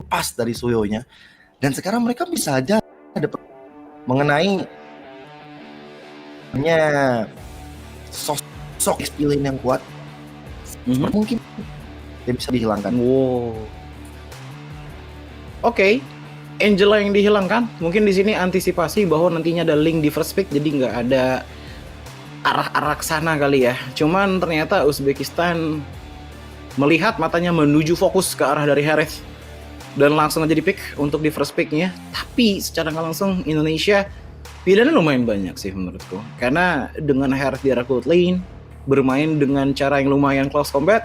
pas dari Suyonya. Dan sekarang mereka bisa aja dapat mengenai sosok XP lane yang kuat. Mungkin dia bisa dihilangkan. Wow. Oke. Angela yang dihilangkan, mungkin di sini antisipasi bahwa nantinya ada link di first pick, jadi nggak ada arah-arah sana kali ya. Cuman ternyata Uzbekistan melihat matanya menuju fokus ke arah dari Harith dan langsung aja di pick untuk di first picknya. Tapi secara nggak langsung Indonesia pilihannya lumayan banyak sih menurutku, karena dengan Harith di arah gold lane bermain dengan cara yang lumayan close combat,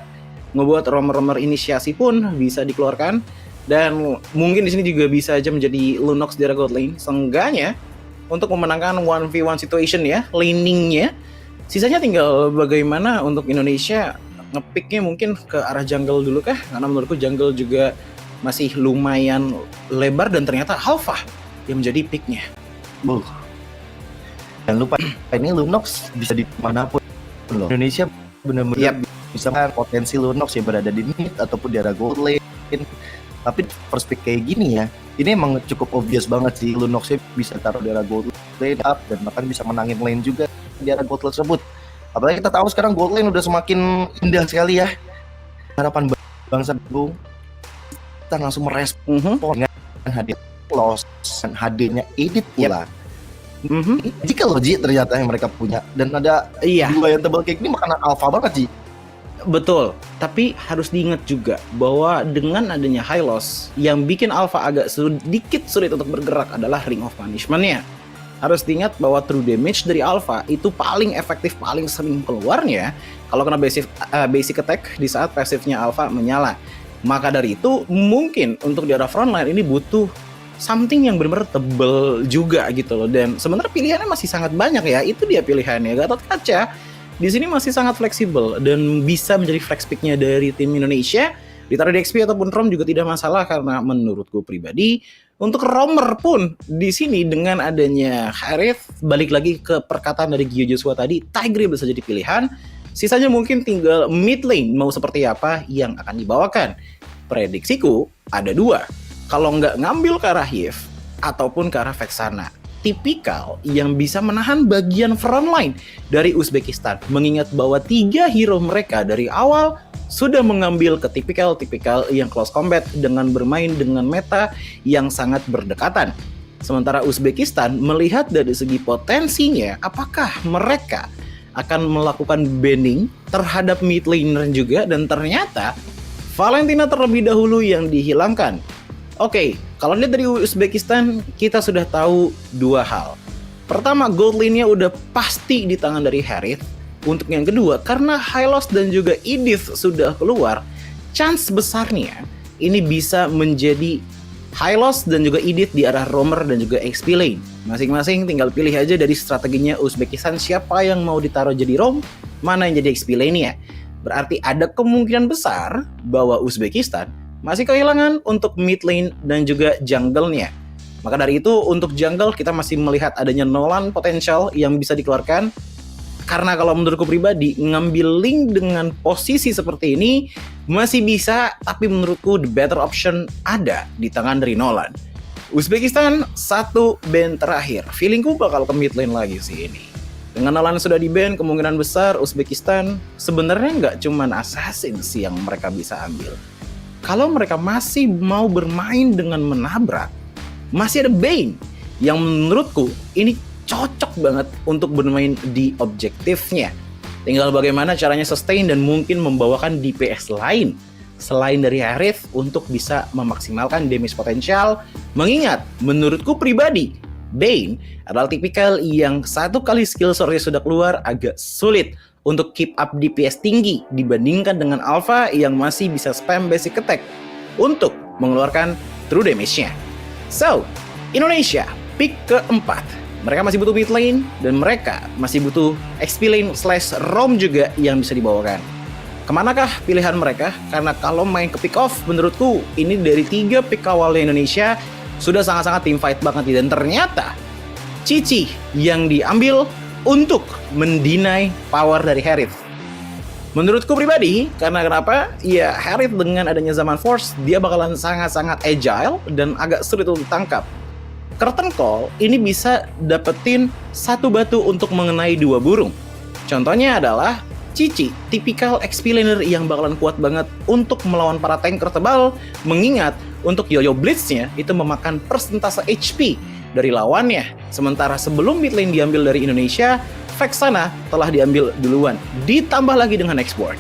ngebuat romer-romer inisiasi pun bisa dikeluarkan. Dan mungkin di sini juga bisa aja menjadi Lunox di gold lane. Seenggaknya untuk memenangkan 1v1 situation ya, laningnya. Sisanya tinggal bagaimana untuk Indonesia ngepicknya mungkin ke arah jungle dulu kah? Karena menurutku jungle juga masih lumayan lebar dan ternyata Alpha yang menjadi picknya. Jangan lupa ini Lunox bisa di manapun loh. Indonesia benar-benar bisa potensi Lunox yang berada di mid ataupun di arah gold lane. Tapi first pick kayak gini ya, ini emang cukup obvious banget sih Lunox bisa taruh di arah gold lane up dan bahkan bisa menangin lane juga di arah gold tersebut. Apalagi kita tahu sekarang gold lane udah semakin indah sekali ya. Harapan bangsa Agung, kita langsung merespon dengan hadiah loss dan HD-nya edit pula. Jika logik ternyata yang mereka punya dan ada dua yang tebal kayak gini makanan alpha banget sih. Betul, tapi harus diingat juga bahwa dengan adanya high loss yang bikin Alpha agak sedikit sulit untuk bergerak adalah Ring of Punishment-nya. Harus diingat bahwa true damage dari Alpha itu paling efektif, paling sering keluarnya kalau kena basic attack di saat pasifnya Alpha menyala. Maka dari itu mungkin untuk di arah frontline ini butuh something yang benar-benar tebel juga gitu loh. Dan sebenarnya pilihannya masih sangat banyak ya, itu dia pilihannya. Gatot Kaca di sini masih sangat fleksibel dan bisa menjadi flex pick-nya dari tim Indonesia. Ditaruh di XP ataupun ROM juga tidak masalah, karena menurutku pribadi untuk romer pun di sini dengan adanya Harith, balik lagi ke perkataan dari Gio Joshua tadi, Tigreal bisa jadi pilihan. Sisanya mungkin tinggal mid lane mau seperti apa yang akan dibawakan. Prediksiku ada dua. Kalau nggak ngambil ke arah Hive ataupun ke arah Vexana, tipikal yang bisa menahan bagian frontline dari Uzbekistan, mengingat bahwa 3 hero mereka dari awal sudah mengambil ke tipikal yang close combat dengan bermain dengan meta yang sangat berdekatan. Sementara Uzbekistan melihat dari segi potensinya, apakah mereka akan melakukan banning terhadap mid laner juga, dan ternyata Valentina terlebih dahulu yang dihilangkan. Oke, kalau lihat dari Uzbekistan, kita sudah tahu dua hal. Pertama, gold lane-nya udah pasti di tangan dari Harith. Untuk yang kedua, karena Hylos dan juga Edith sudah keluar, chance besarnya ini bisa menjadi Hylos dan juga Edith di arah romer dan juga XP lane. Masing-masing tinggal pilih aja dari strateginya Uzbekistan siapa yang mau ditaruh jadi rom, mana yang jadi XP lane-nya. Berarti ada kemungkinan besar bahwa Uzbekistan masih kehilangan untuk mid lane dan juga jungle-nya. Maka dari itu untuk jungle kita masih melihat adanya Nolan potensial yang bisa dikeluarkan. Karena kalau menurutku pribadi ngambil link dengan posisi seperti ini masih bisa, tapi menurutku the better option ada di tangan dari Nolan. Uzbekistan satu ban terakhir. Feelingku bakal ke mid lane lagi sih ini. Dengan Nolan sudah di ban, kemungkinan besar Uzbekistan sebenarnya nggak cuman assassin sih yang mereka bisa ambil. Kalau mereka masih mau bermain dengan menabrak, masih ada Bane yang menurutku ini cocok banget untuk bermain di objektifnya. Tinggal bagaimana caranya sustain dan mungkin membawakan DPS lain selain dari Harith untuk bisa memaksimalkan damage potensial. Mengingat menurutku pribadi, Bane adalah tipikal yang satu kali skill sword-nya sudah keluar agak sulit untuk keep up DPS tinggi dibandingkan dengan Alpha yang masih bisa spam basic attack untuk mengeluarkan true damage-nya. So, Indonesia pick keempat. Mereka masih butuh mid lane dan mereka masih butuh XP lane / ROM juga yang bisa dibawakan. Kemanakah pilihan mereka? Karena kalau main ke pick off, menurutku ini dari 3 pick awalnya Indonesia sudah sangat-sangat team fight banget. Dan ternyata Cici yang diambil untuk mendinai power dari Harith. Menurutku pribadi, karena kenapa? Ya, Harith dengan adanya zaman Force, dia bakalan sangat-sangat agile dan agak sulit untuk ditangkap. Curtain Call ini bisa dapetin satu batu untuk mengenai dua burung. Contohnya adalah Cici, tipikal XP laner yang bakalan kuat banget untuk melawan para tanker tebal, mengingat untuk Yoyo Blitz-nya itu memakan persentase HP dari lawannya. Sementara sebelum mid lane diambil dari Indonesia, Vexana telah diambil duluan, ditambah lagi dengan Xbox.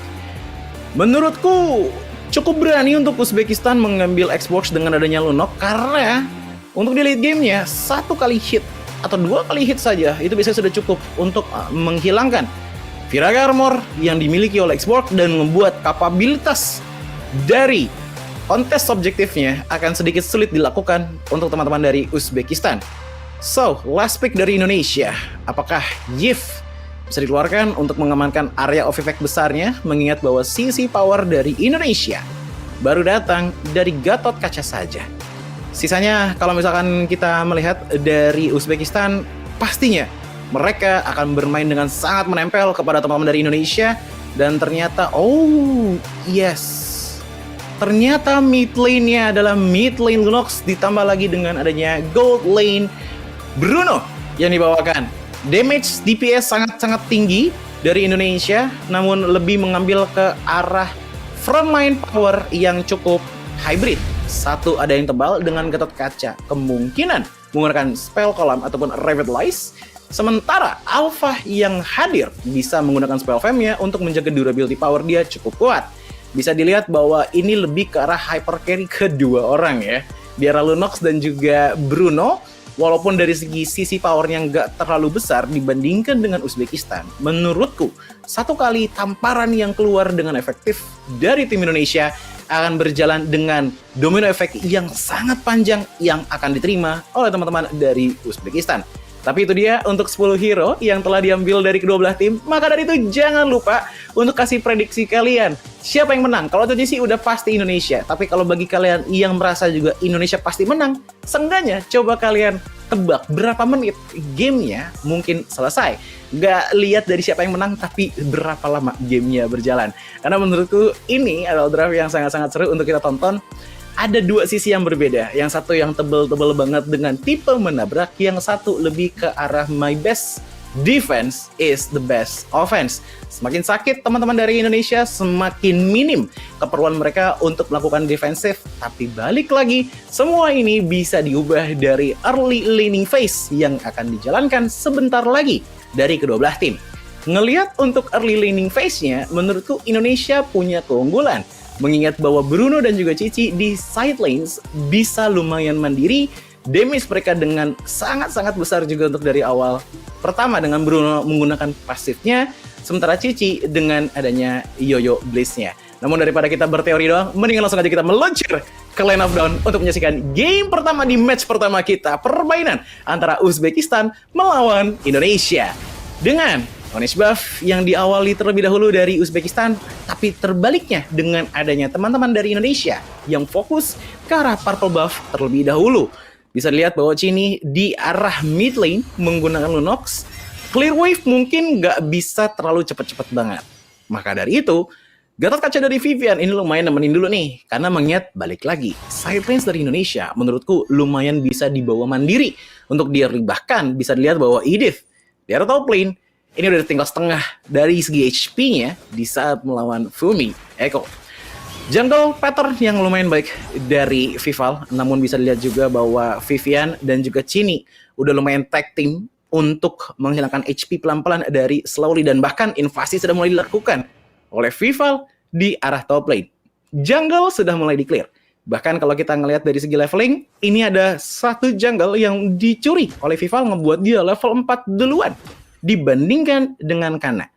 Menurutku cukup berani untuk Uzbekistan mengambil Xbox dengan adanya Lunok, karena untuk di late gamenya satu kali hit atau dua kali hit saja itu biasanya sudah cukup untuk menghilangkan Viraga Armor yang dimiliki oleh Xbox dan membuat kapabilitas dari kontes objektifnya akan sedikit sulit dilakukan untuk teman-teman dari Uzbekistan. So, last pick dari Indonesia, apakah Yif bisa dikeluarkan untuk mengamankan area of effect besarnya, mengingat bahwa CC power dari Indonesia baru datang dari Gatot Kaca saja. Sisanya kalau misalkan kita melihat dari Uzbekistan, pastinya mereka akan bermain dengan sangat menempel kepada teman-teman dari Indonesia, dan ternyata, oh yes, ternyata mid lane-nya adalah mid lane Lunox ditambah lagi dengan adanya gold lane Bruno yang dibawakan. Damage DPS sangat-sangat tinggi dari Indonesia, namun lebih mengambil ke arah frontline power yang cukup hybrid. Satu ada yang tebal dengan Gatot Kaca, kemungkinan menggunakan spell column ataupun revitalize. Sementara Alpha yang hadir bisa menggunakan spell fam-nya untuk menjaga durability power dia cukup kuat. Bisa dilihat bahwa ini lebih ke arah hyper carry kedua orang ya, di arah Lunox dan juga Bruno. Walaupun dari sisi powernya nggak terlalu besar dibandingkan dengan Uzbekistan, menurutku satu kali tamparan yang keluar dengan efektif dari tim Indonesia akan berjalan dengan domino effect yang sangat panjang yang akan diterima oleh teman-teman dari Uzbekistan. Tapi itu dia untuk 10 hero yang telah diambil dari kedua belah tim. Maka dari itu jangan lupa untuk kasih prediksi kalian. Siapa yang menang? Kalau tadi sih udah pasti Indonesia. Tapi kalau bagi kalian yang merasa juga Indonesia pasti menang, seenggaknya coba kalian tebak berapa menit gamenya mungkin selesai. Gak lihat dari siapa yang menang, tapi berapa lama gamenya berjalan. Karena menurutku ini adalah draft yang sangat-sangat seru untuk kita tonton. Ada dua sisi yang berbeda. Yang satu yang tebel-tebel banget dengan tipe menabrak, yang satu lebih ke arah my best defense is the best offense. Semakin sakit teman-teman dari Indonesia, semakin minim keperluan mereka untuk melakukan defensif. Tapi balik lagi, semua ini bisa diubah dari early laning phase yang akan dijalankan sebentar lagi dari kedua belah tim. Ngelihat untuk early laning phase-nya, menurutku Indonesia punya keunggulan. Mengingat bahwa Bruno dan juga Cici di side lanes bisa lumayan mandiri, damage mereka dengan sangat-sangat besar juga untuk dari awal. Pertama dengan Bruno menggunakan pasifnya, sementara Cici dengan adanya Yoyo Blitz-nya. Namun daripada kita berteori doang, mendingan langsung aja kita meluncur ke Lane of Dawn untuk menyaksikan game pertama di match pertama kita, permainan antara Uzbekistan melawan Indonesia. Dengan Orange buff yang diawali terlebih dahulu dari Uzbekistan, tapi terbaliknya dengan adanya teman-teman dari Indonesia yang fokus ke arah purple buff terlebih dahulu. Bisa dilihat bahwa Cini di arah mid lane menggunakan Lunox. Clear wave mungkin nggak bisa terlalu cepat-cepat banget. Maka dari itu, Gatot Kaca dari Vivian ini lumayan nemenin dulu nih, karena mengingat balik lagi, side lanes dari Indonesia menurutku lumayan bisa dibawa mandiri untuk dia. Bahkan bisa dilihat bahwa Edith di arah top lane ini udah tinggal setengah dari segi HP-nya di saat melawan Fumi Echo. Jungle pattern yang lumayan baik dari Vival, namun bisa dilihat juga bahwa Vivian dan juga Cini udah lumayan tag team untuk menghilangkan HP pelan-pelan dari Slowly, dan bahkan invasi sudah mulai dilakukan oleh Vival di arah top lane. Jungle sudah mulai di-clear. Bahkan kalau kita ngelihat dari segi leveling, ini ada satu jungle yang dicuri oleh Vival, ngebuat dia level 4 duluan dibandingkan dengan Kana.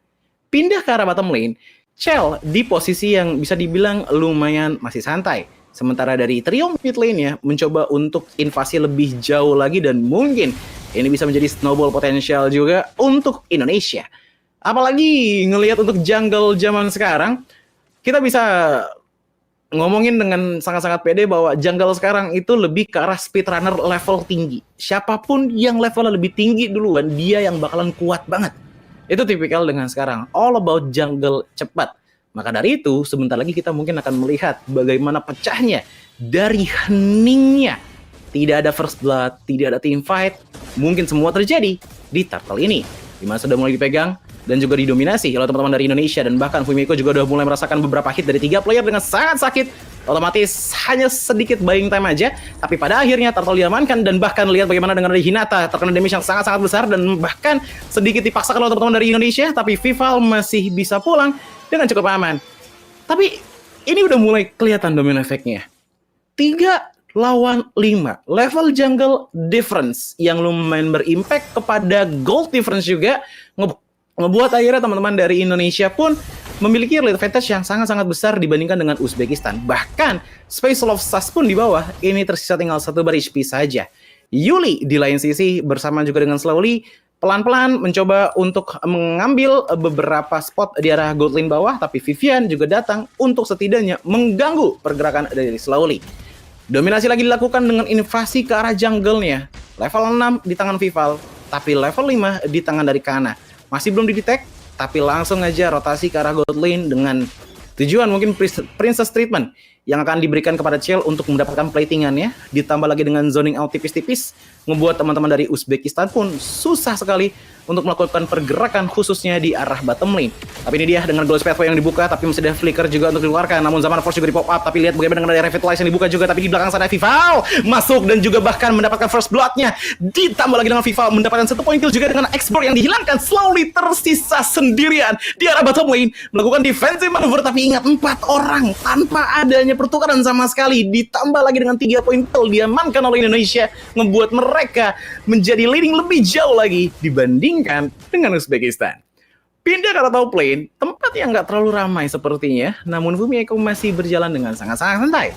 Pindah ke arah bottom lane, Chell di posisi yang bisa dibilang lumayan masih santai. Sementara dari trio mid lane-nya mencoba untuk invasi lebih jauh lagi, dan mungkin ini bisa menjadi snowball potensial juga untuk Indonesia. Apalagi ngelihat untuk jungle zaman sekarang, kita bisa ngomongin dengan sangat-sangat pede bahwa jungle sekarang itu lebih ke arah speedrunner level tinggi. Siapapun yang levelnya lebih tinggi duluan, dia yang bakalan kuat banget. Itu tipikal dengan sekarang. All about jungle cepat. Maka dari itu, sebentar lagi kita mungkin akan melihat bagaimana pecahnya dari heningnya. Tidak ada first blood, tidak ada team fight, mungkin semua terjadi di turtle ini. Dimana sudah mulai dipegang dan juga didominasi oleh teman-teman dari Indonesia. Dan bahkan Fumiko juga sudah mulai merasakan beberapa hit dari 3 player dengan sangat sakit. Otomatis hanya sedikit buying time aja, tapi pada akhirnya turtle diamankan. Dan bahkan lihat bagaimana dengan dari Hinata terkena damage yang sangat-sangat besar, dan bahkan sedikit dipaksakan oleh teman-teman dari Indonesia, tapi Vival masih bisa pulang dengan cukup aman. Tapi ini udah mulai kelihatan domino efeknya. 3 lawan 5. Level jungle difference yang lumayan berimpact kepada gold difference juga ngebuat akhirnya teman-teman dari Indonesia pun memiliki early advantage yang sangat-sangat besar dibandingkan dengan Uzbekistan. Bahkan Space of Stars pun di bawah, ini tersisa tinggal 1 bar HP saja. Yuli di lain sisi bersama juga dengan Slowly pelan-pelan mencoba untuk mengambil beberapa spot di arah gold lane bawah, tapi Vivian juga datang untuk setidaknya mengganggu pergerakan dari Slowly. Dominasi lagi dilakukan dengan invasi ke arah jungle-nya. Level 6 di tangan Vival, tapi level 5 di tangan dari Kana. Masih belum di-detect, tapi langsung aja rotasi ke arah gold lane dengan tujuan mungkin princess treatment yang akan diberikan kepada Chell untuk mendapatkan platingannya. Ditambah lagi dengan zoning out tipis-tipis, ngebuat teman-teman dari Uzbekistan pun susah sekali untuk melakukan pergerakan khususnya di arah bottom lane. Tapi ini dia dengan Glow Pathway yang dibuka, tapi masih ada Flicker juga untuk dikeluarkan. Namun Zaman Force juga di pop up, tapi lihat bagaimana dengan ada Revitalize yang dibuka juga, tapi di belakang sana Vival masuk dan juga bahkan mendapatkan first blood-nya. Ditambah lagi dengan Vival mendapatkan 1 point kill juga dengan Expert yang dihilangkan. Slowly tersisa sendirian di arah bottom lane melakukan defensive maneuver, tapi ingat 4 orang tanpa adanya pertukaran sama sekali. Ditambah lagi dengan 3 point kill diamankan oleh Indonesia, ngebuat mereka menjadi leading lebih jauh lagi dibandingkan dengan Uzbekistan. Pindah ke arah top lane, tempat yang nggak terlalu ramai sepertinya, namun Fumiko masih berjalan dengan sangat-sangat santai.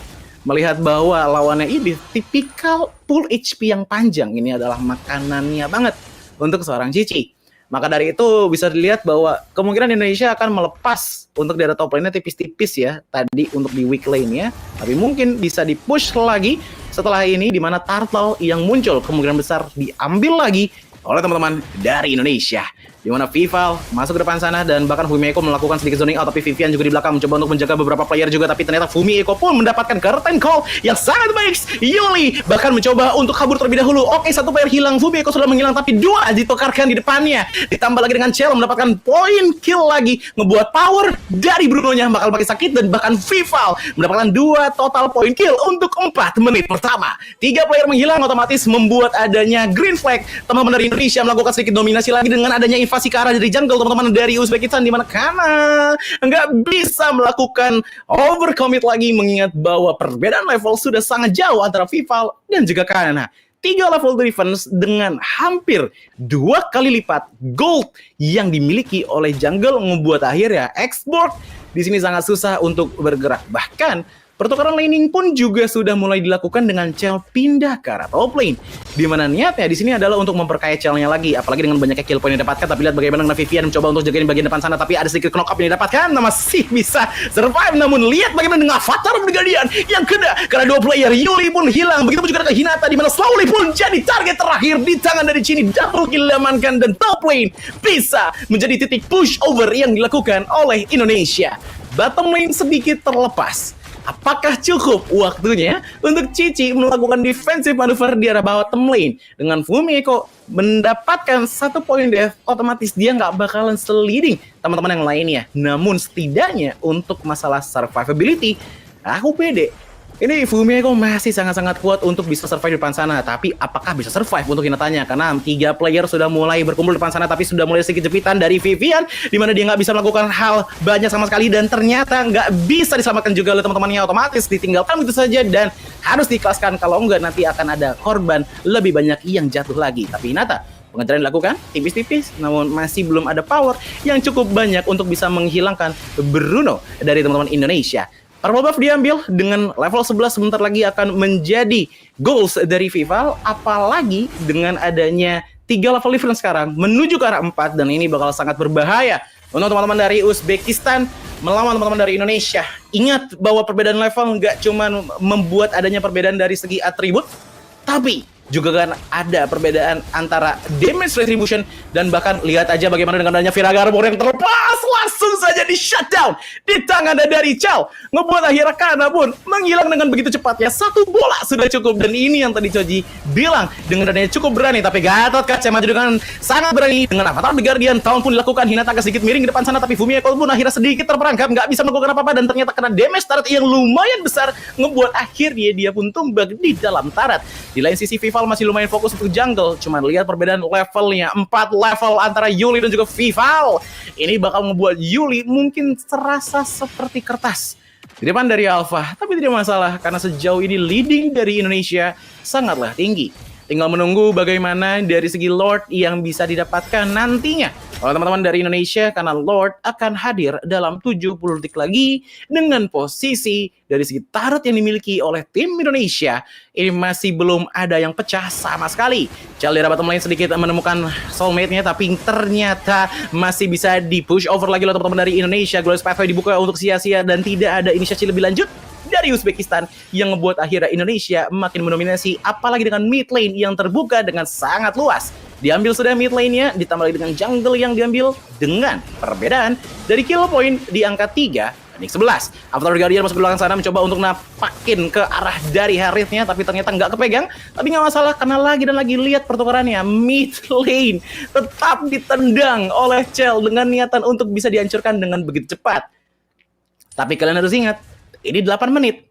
Melihat bahwa lawannya ini tipikal full HP yang panjang, ini adalah makanannya banget untuk seorang Cici. Maka dari itu bisa dilihat bahwa kemungkinan Indonesia akan melepas untuk di arah top lane-nya tipis-tipis ya, tadi untuk di weak lane-nya, tapi mungkin bisa di-push lagi setelah ini, di mana turtle yang muncul kemungkinan besar diambil lagi oleh teman-teman dari Indonesia. Di mana Vival masuk ke depan sana dan bahkan Fumiko melakukan sedikit zoning out, tapi Vivian juga di belakang mencoba untuk menjaga beberapa player juga, tapi ternyata Fumiko pun mendapatkan curtain call yang sangat baik. Yuli bahkan mencoba untuk kabur terlebih dahulu. Oke, 1 player hilang, Fumiko sudah menghilang, tapi 2 ditukarkan di depannya. Ditambah lagi dengan Chell mendapatkan point kill lagi, ngebuat power dari Bruno-nya bakal makin sakit, dan bahkan Vival mendapatkan 2 total point kill untuk 4 menit pertama. 3 player menghilang otomatis membuat adanya green flag. Teman-teman dari Indonesia melakukan sedikit dominasi lagi dengan adanya invasi ke arah dari jungle teman-teman dari Uzbekistan, di mana Kana nggak bisa melakukan overcommit lagi, mengingat bahwa perbedaan level sudah sangat jauh antara Vival dan juga Kana. 3 level defense dengan hampir 2 kali lipat gold yang dimiliki oleh jungle, membuat akhirnya export di sini sangat susah untuk bergerak. Bahkan pertukaran laning pun juga sudah mulai dilakukan dengan Chell pindah ke arah top lane, di mana niatnya di sini adalah untuk memperkaya Chell-nya lagi, apalagi dengan banyaknya kill point yang didapatkan. Tapi lihat bagaimana dengan Vivian mencoba untuk jagain bagian depan sana, tapi ada sedikit knock up yang didapatkan, masih bisa survive. Namun lihat bagaimana dengan Avatar Brigadian yang kena karena 2 player. Yuli pun hilang, begitu juga dengan Hinata, di mana Slowly pun jadi target terakhir di tangan dari Chini. Double kill diamankan dan top lane bisa menjadi titik push over yang dilakukan oleh Indonesia. Bottom lane sedikit terlepas. Apakah cukup waktunya untuk Cici melakukan defensive maneuver di arah bottom lane? Dengan Fumiko mendapatkan 1 point death, otomatis dia nggak bakalan leading teman-teman yang lainnya. Namun setidaknya untuk masalah survivability, aku pede. Ini Fumiko masih sangat-sangat kuat untuk bisa survive di depan sana. Tapi apakah bisa survive untuk Hinatanya? Karena 3 player sudah mulai berkumpul di depan sana, tapi sudah mulai sedikit jepitan dari Vivian, di mana dia nggak bisa melakukan hal banyak sama sekali, dan ternyata nggak bisa diselamatkan juga oleh teman-temannya. Otomatis ditinggalkan begitu saja dan harus diikhlaskan, kalau enggak nanti akan ada korban lebih banyak yang jatuh lagi. Tapi Hinata, pengejaran dilakukan tipis-tipis, namun masih belum ada power yang cukup banyak untuk bisa menghilangkan Bruno dari teman-teman Indonesia. Purple buff diambil dengan level 11, sebentar lagi akan menjadi goals dari Vival, apalagi dengan adanya 3 level difference sekarang menuju ke arah 4, dan ini bakal sangat berbahaya untuk teman-teman dari Uzbekistan melawan teman-teman dari Indonesia. Ingat bahwa perbedaan level nggak cuma membuat adanya perbedaan dari segi atribut, tapi juga kan ada perbedaan antara damage retribution, dan bahkan lihat aja bagaimana dengan adanya Viragarbor yang terlepas. langsung saja di shutdown di tangan dari Chell, ngebuat akhirnya Kana pun menghilang dengan begitu cepatnya. Satu bola sudah cukup, dan ini yang tadi Choji bilang dengan adanya cukup berani, tapi Gatot Kaca maju dengan sangat berani dengan Avatar The Guardian. Tahun pun dilakukan, Hinata agak sedikit miring di depan sana, tapi Fumiko pun akhirnya sedikit terperangkap, nggak bisa melakukan apa-apa, dan ternyata kena damage turret yang lumayan besar, ngebuat akhirnya dia pun tumbang di dalam turret. Di lain sisi Vival masih lumayan fokus untuk jungle, cuman lihat perbedaan levelnya, 4 level antara Yuli dan juga Vival. Ini bakal ngebuat Yuli mungkin terasa seperti kertas di depan dari Alpha, tapi tidak masalah karena sejauh ini leading dari Indonesia sangatlah tinggi. Tinggal menunggu bagaimana dari segi Lord yang bisa didapatkan nantinya oleh teman-teman dari Indonesia, karena Lord akan hadir dalam 70 detik lagi dengan posisi dari segi turret yang dimiliki oleh tim Indonesia. Ini masih belum ada yang pecah sama sekali. Chell di bottom lane sedikit menemukan soulmate-nya, tapi ternyata masih bisa di-push over lagi oleh teman-teman dari Indonesia. Glorious Pathway dibuka untuk sia-sia dan tidak ada inisiasi lebih lanjut dari Uzbekistan yang membuat akhirnya Indonesia makin mendominasi, apalagi dengan mid lane yang terbuka dengan sangat luas. Diambil sudah mid lane-nya, ditambah lagi dengan jungle yang diambil dengan perbedaan dari kill point di angka 3 banding 11. Avatar The Guardian masuk ke belakang sana mencoba untuk napakin ke arah dari Harith-nya, tapi ternyata nggak kepegang. Tapi nggak masalah karena lagi dan lagi lihat pertukarannya, mid lane tetap ditendang oleh Chell dengan niatan untuk bisa dihancurkan dengan begitu cepat. Tapi kalian harus ingat, ini 8 menit.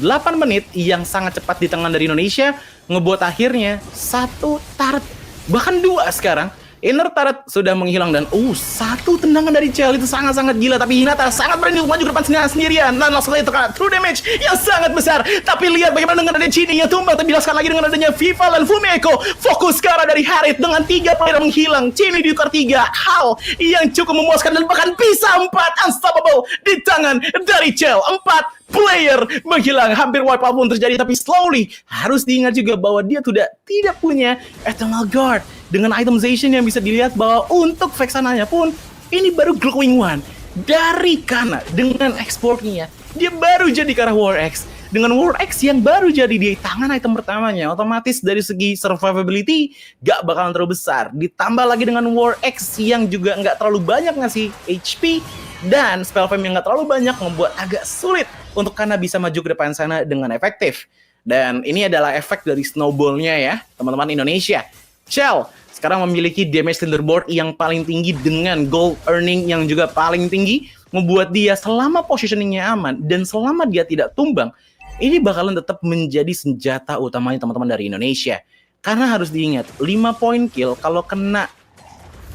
8 menit yang sangat cepat di tangan dari Indonesia, ngebuat akhirnya satu turret, bahkan 2 sekarang. Inner turret sudah menghilang, dan satu tendangan dari Chell itu sangat-sangat gila. Tapi Hinata sangat berani untuk maju ke depan sendirian, dan langsung saja terkena true damage yang sangat besar. Tapi lihat bagaimana dengan adanya Chini yang tumbang, tapi dijelaskan lagi dengan adanya Vival dan Fumiko. Fokus ke arah dari Harith dengan 3 player menghilang. Chini diukar 3, hal yang cukup memuaskan dan bahkan bisa 4 unstoppable di tangan dari Chell. 4 player menghilang, hampir wipe out pun terjadi, tapi slowly harus diingat juga bahwa dia tidak punya Eternal Guard. Dengan itemization yang bisa dilihat bahwa untuk Vexananya pun ini baru glowing one dari Kana dengan exportnya. Dia baru jadi ke arah War X. Dengan War X yang baru jadi di tangan item pertamanya, otomatis dari segi survivability gak bakalan terlalu besar. Ditambah lagi dengan War X yang juga gak terlalu banyak ngasih HP, dan spell fame yang gak terlalu banyak membuat agak sulit untuk Kana bisa maju ke depan sana dengan efektif. Dan ini adalah efek dari snowballnya ya, teman-teman Indonesia. Chell sekarang memiliki damage leaderboard yang paling tinggi dengan gold earning yang juga paling tinggi, membuat dia selama positioningnya aman dan selama dia tidak tumbang, ini bakalan tetap menjadi senjata utamanya teman-teman dari Indonesia. Karena harus diingat, 5 point kill kalau kena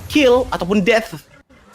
kill ataupun death,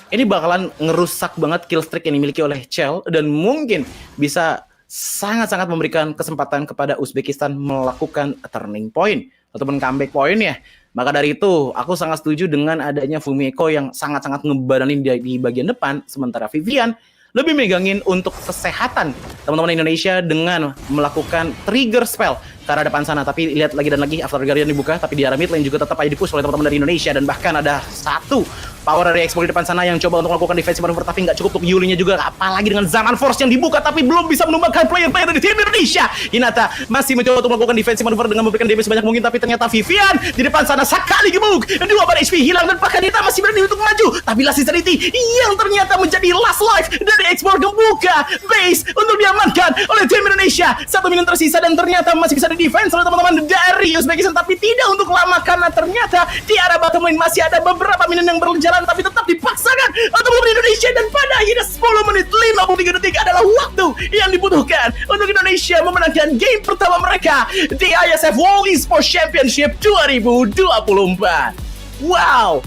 ini bakalan ngerusak banget kill streak yang dimiliki oleh Chell, dan mungkin bisa sangat-sangat memberikan kesempatan kepada Uzbekistan melakukan turning point ataupun comeback point ya. Maka dari itu, aku sangat setuju dengan adanya Fumiko yang sangat-sangat ngebadanin di bagian depan, sementara Vivian lebih megangin untuk kesehatan teman-teman Indonesia dengan melakukan trigger spell ke arah depan sana. Tapi lihat lagi dan lagi, Avatar Guardian dibuka, tapi di arah mid lane juga tetap aja dipush oleh teman-teman dari Indonesia, dan bahkan ada satu power dari Expo di depan sana yang coba untuk melakukan defensive maneuver, tapi nggak cukup untuk Yulinya juga, apalagi dengan Zaman Force yang dibuka, tapi belum bisa menumbangkan player-player dari tim Indonesia. Hinata masih mencoba untuk melakukan defensive maneuver dengan memberikan damage sebanyak mungkin, tapi ternyata Vivian di depan sana sekali gemuk, 2 bar HP hilang, dan bahkan Hinata masih berani untuk maju, tapi Last Insanity yang ternyata menjadi last life dari Expo membuka base untuk diamankan oleh tim Indonesia. 1 minion tersisa, dan ternyata masih bisa di-defense oleh teman-teman dari Uzbekistan, tapi tidak untuk lama karena ternyata di arah bottom lane masih ada beberapa minion yang berjalan, tapi tetap dipaksakan oleh teman-teman Indonesia, dan pada akhirnya 10 menit 53 detik adalah waktu yang dibutuhkan untuk Indonesia memenangkan game pertama mereka di ISF World Esports Championship 2024. Wow!